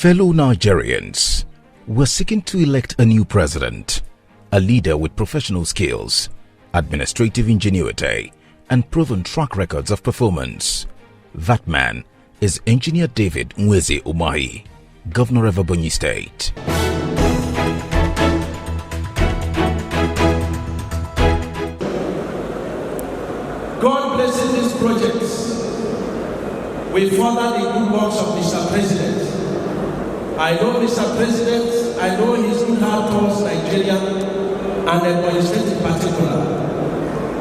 Fellow Nigerians, we're seeking to elect a new president, a leader with professional skills, administrative ingenuity, and proven track records of performance. That man is Engr David Nweze Umahi, Governor of Ebonyi State. God blesses these projects. We further the good works of Mr. President. I know Mr. President, I know his good heart towards Nigeria and Ebonyi State in particular.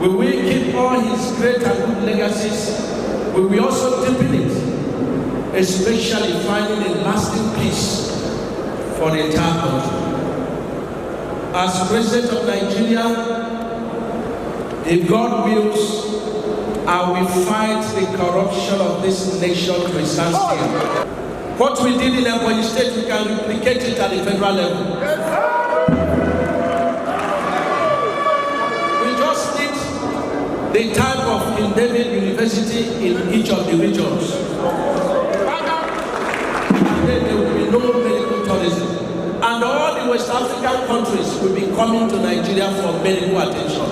We will keep all his great and good legacies. We will also deepen it, especially finding a lasting peace for the entire country. As President of Nigeria, if God wills, I will fight the corruption of this nation to a standstill. What we did in Ebonyi State, we can replicate it at the federal level. We just need the type of Engr David University in each of the regions. And then there will be no medical tourism. And all the West African countries will be coming to Nigeria for medical attention.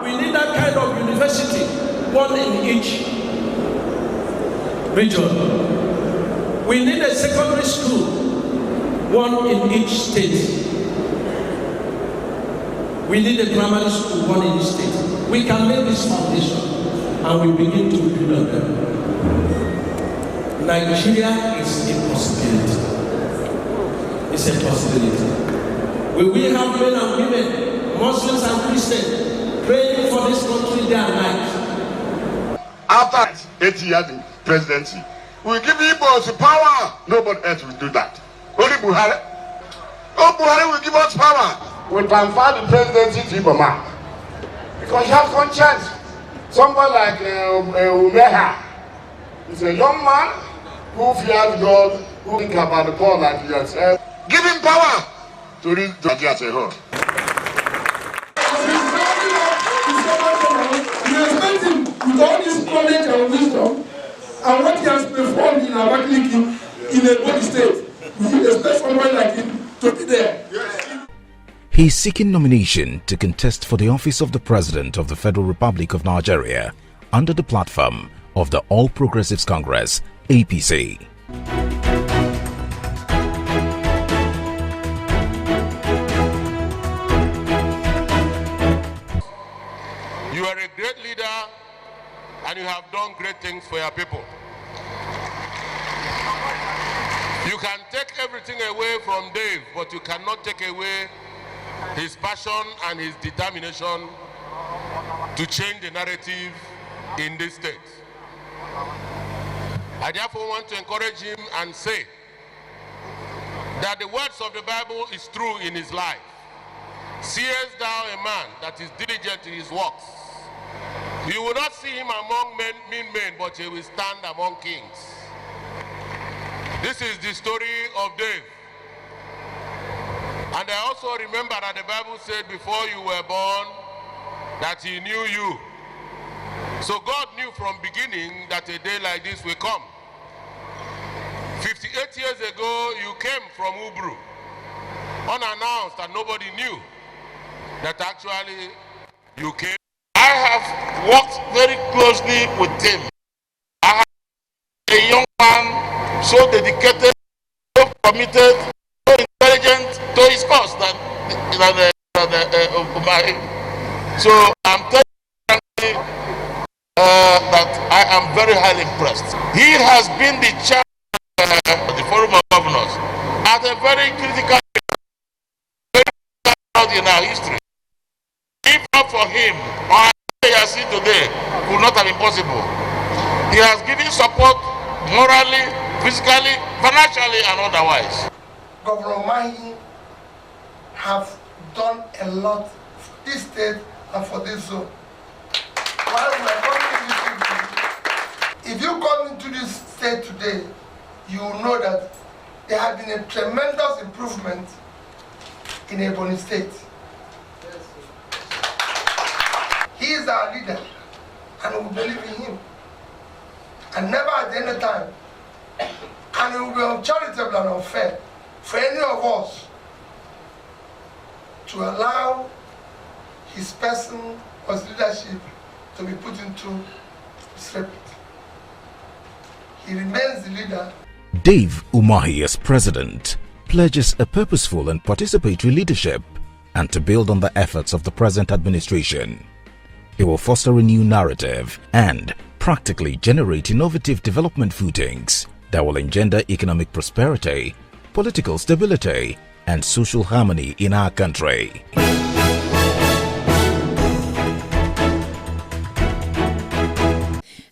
We need that kind of university, one in each region. We need a secondary school, one in each state. We need a primary school, one in each state. We can lay this foundation and we begin to build on them. Nigeria is a possibility. It's a possibility. We will have men and women, Muslims and Christians, praying for this country day and night. After 8 years in presidency, we give Igbos power. Nobody else will do that. Only Buhari. Oh, Buhari will give us power. We transfer the presidency to Iboma. Because you have conscience. Someone like Umeha is a young man who fears God, who thinks about the poor like yourself. Give him power to reach Nigeria as a whole. You expect him with all this knowledge and wisdom and what he has performed in Abakaliki in Ebonyi State. You expect someone like him to be there. He is seeking nomination to contest for the office of the President of the Federal Republic of Nigeria under the platform of the All Progressives Congress, APC. You are a great leader and you have done great things for your people. You can take everything away from Dave, but you cannot take away his passion and his determination to change the narrative in this state. I therefore want to encourage him and say that the words of the Bible is true in his life. Seest thou a man that is diligent in his works? You will not see him among mean men, but he will stand among kings. This is the story of Dave. And I also remember that the Bible said before you were born that he knew you. So God knew from beginning that a day like this will come. 58 years ago, you came from Ubru, unannounced, and nobody knew that actually you came. I have worked very closely with him. I have a young man so dedicated, so committed, so intelligent to his cause than Umahi. So I'm telling you that I am very highly impressed. He has been the chairman of the Forum of Governors at a very critical point in our history. If not for him, our legacy today would not have been possible. He has given support morally, physically, financially, and otherwise. Governor Umahi have done a lot for this state and for this zone. While we are coming into this, if you come into this state today, you will know that there has been a tremendous improvement in Ebonyi State. He is our leader, and we believe in him. and never at any time. And it will be uncharitable and unfair for any of us to allow his person or his leadership to be put into disrepute. He remains the leader. Dave Umahi as president pledges a purposeful and participatory leadership and to build on the efforts of the present administration. It will foster a new narrative and practically generate innovative development footings that will engender economic prosperity, political stability, and social harmony in our country.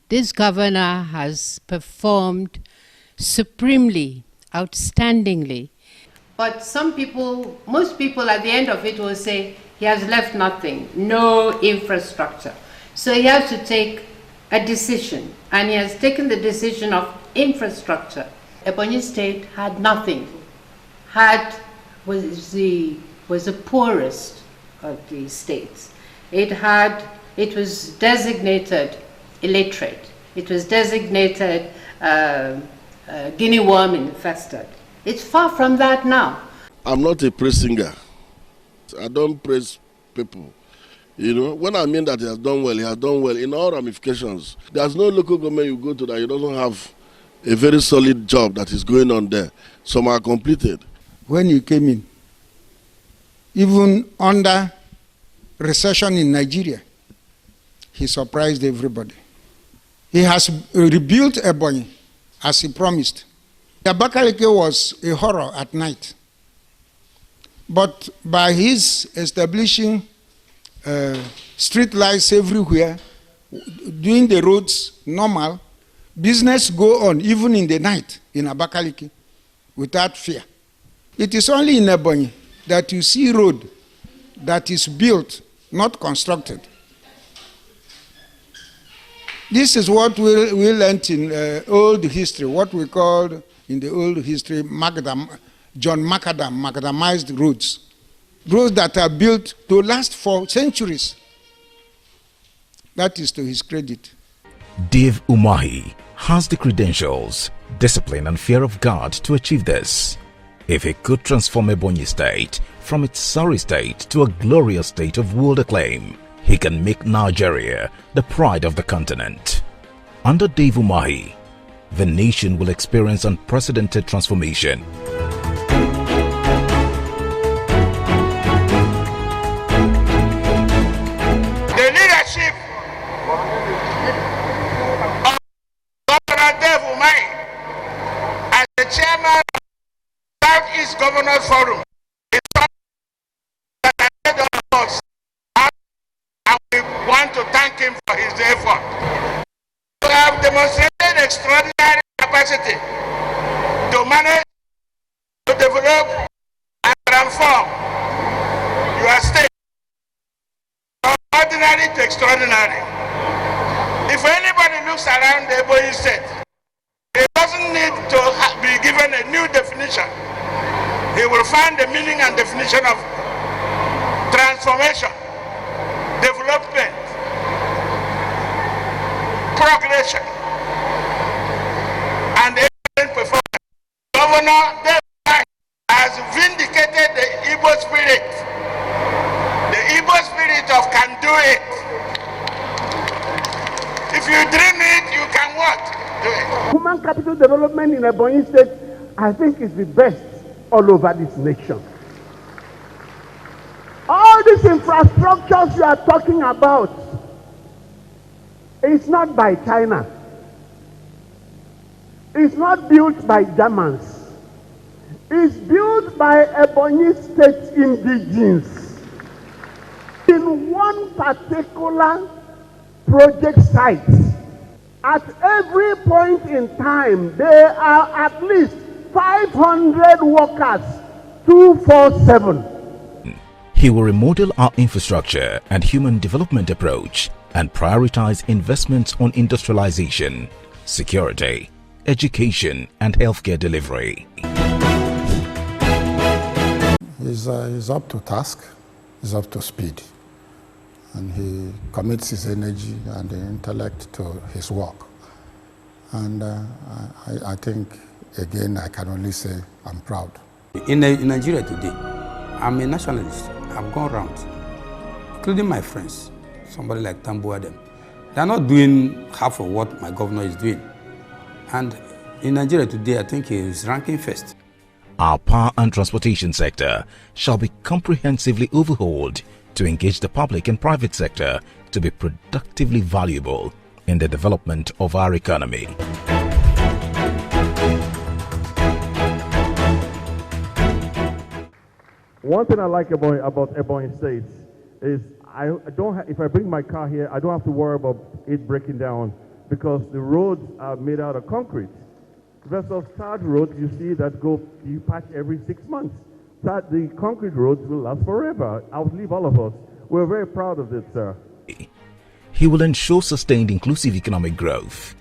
This governor has performed supremely, outstandingly. But some people, most people at the end of it will say, he has left nothing, no infrastructure. So he has to take a decision, and he has taken the decision of infrastructure. Ebonyi State had nothing, was the poorest of the states. It was designated illiterate. It was designated guinea worm infested. It's far from that now. I'm not a praise singer. I don't praise people. You know, when I mean that he has done well in all ramifications. There's no local government you go to that he doesn't have a very solid job that is going on there. Some are completed. When he came in, even under recession in Nigeria, he surprised everybody. He has rebuilt Ebonyi as he promised. Abakaliki was a horror at night. But by his establishing street lights everywhere, doing the roads normal, business go on even in the night in Abakaliki without fear. It is only in Ebonyi that you see road that is built, not constructed. This is what we learned in old history, what we called in the old history John macadamized roads. Roads that are built to last for centuries. That is to his credit. Dave Umahi has the credentials, discipline and fear of God to achieve this. If he could transform Ebonyi State from its sorry state to a glorious state of world acclaim, he can make Nigeria the pride of the continent. Under Dave Umahi, the nation will experience unprecedented transformation. The leadership of Governor Dave Umahi as the chairman of the Southeast Governors Forum is something that ahead of us, and we want to thank him for his effort. You have demonstrated extraordinary capacity to manage, to develop, and transform your state from ordinary to extraordinary. If anybody looks around the Ebonyi State, he doesn't need to be given a new definition. He will find the meaning and definition of transformation, development, progression, and excellent performance. Governor Dave Umahi has vindicated the Igbo spirit, the Igbo spirit of can do it. If you dream it, you can what? Do it. Human capital development in Ebonyi State, I think, is the best all over this nation. All these infrastructures you are talking about, it's not by China. It's not built by Germans. It's built by Ebonyi State indigenes. In one particular project site, at every point in time, there are at least 500 workers, 247. He will remodel our infrastructure and human development approach and prioritize investments on industrialization, security, education, and healthcare delivery. He's up to task, he's up to speed, and he commits his energy and the intellect to his work. And I think, again, I can only say I'm proud. In Nigeria today, I'm a nationalist. I've gone around, including my friends, somebody like Tambu Adam. They're not doing half of what my governor is doing. And in Nigeria today, I think he is ranking first. Our power and transportation sector shall be comprehensively overhauled to engage the public and private sector to be productively valuable in the development of our economy. One thing I like about Ebonyi State is if I bring my car here, I don't have to worry about it breaking down because the roads are made out of concrete. Versus tarred roads, you see that you patch every 6 months. The concrete roads will last forever. Outlive all of us. We're very proud of it, sir. He will ensure sustained inclusive economic growth,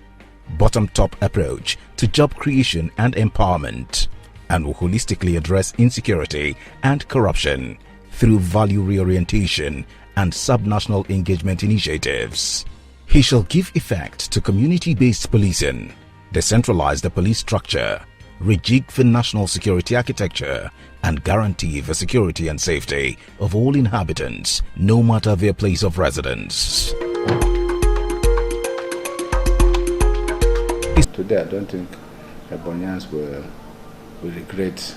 bottom-top approach to job creation and empowerment, and will holistically address insecurity and corruption through value reorientation and subnational engagement initiatives. He shall give effect to community-based policing, decentralize the police structure, rejig the national security architecture, and guarantee the security and safety of all inhabitants, no matter their place of residence. Today, I don't think Ebonyans will regret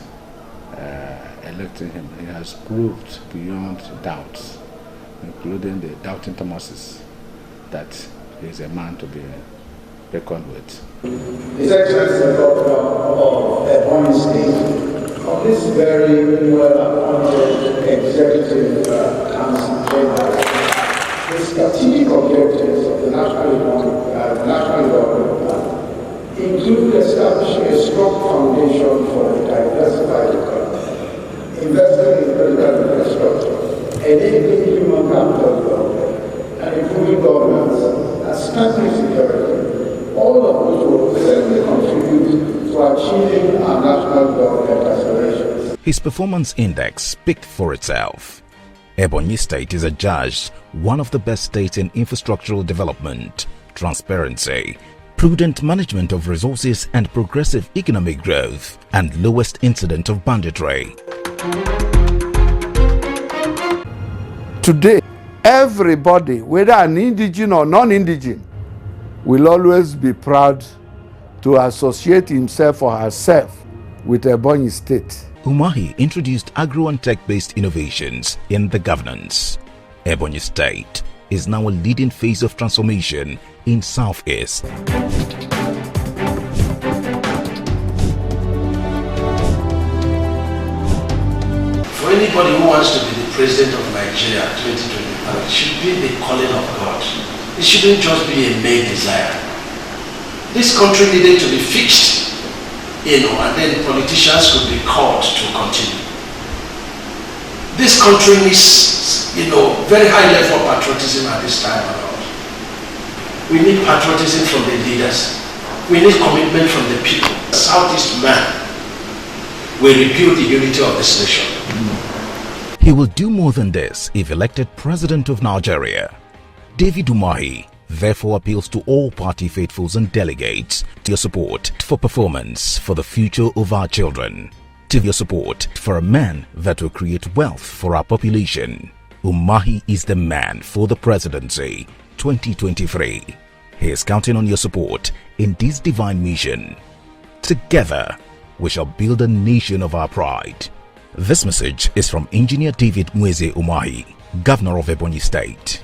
electing him. He has proved beyond doubts, including the doubting Thomases, that he is a man to be reckoned with. His Excellency the Governor of Ebonyi State, of this very well-appointed Executive Council chamber, the strategic objectives of the national government include establishing a strong foundation for a diversified economy, investing in critical infrastructure, enabling human capital development, and improving governance and strengthening security, all of which will presently contribute to achieving our national government aspirations. His performance index speaks for itself. Ebonyi State is adjudged one of the best states in infrastructural development, transparency, prudent management of resources and progressive economic growth, and lowest incident of banditry. Today, everybody, whether an indigene or non-indigene, will always be proud to associate himself or herself with Ebonyi State. Umahi introduced agro and tech-based innovations in the governance. Ebonyi State is now a leading phase of transformation in Southeast. For anybody who wants to be the president of Nigeria 2025, it should be the calling of God. It shouldn't just be a made desire. This country needed to be fixed, and then politicians could be called to continue. This country needs, very high level of patriotism at this time around. We need patriotism from the leaders. We need commitment from the people. Southeast man will rebuild the unity of this nation. He will do more than this if elected President of Nigeria. David Umahi therefore appeals to all party faithfuls and delegates to your support for performance for the future of our children, to your support for a man that will create wealth for our population. Umahi is the man for the presidency 2023. He is counting on your support in this divine mission. Together, we shall build a nation of our pride. This message is from Engineer David Nweze Umahi, Governor of Ebonyi State.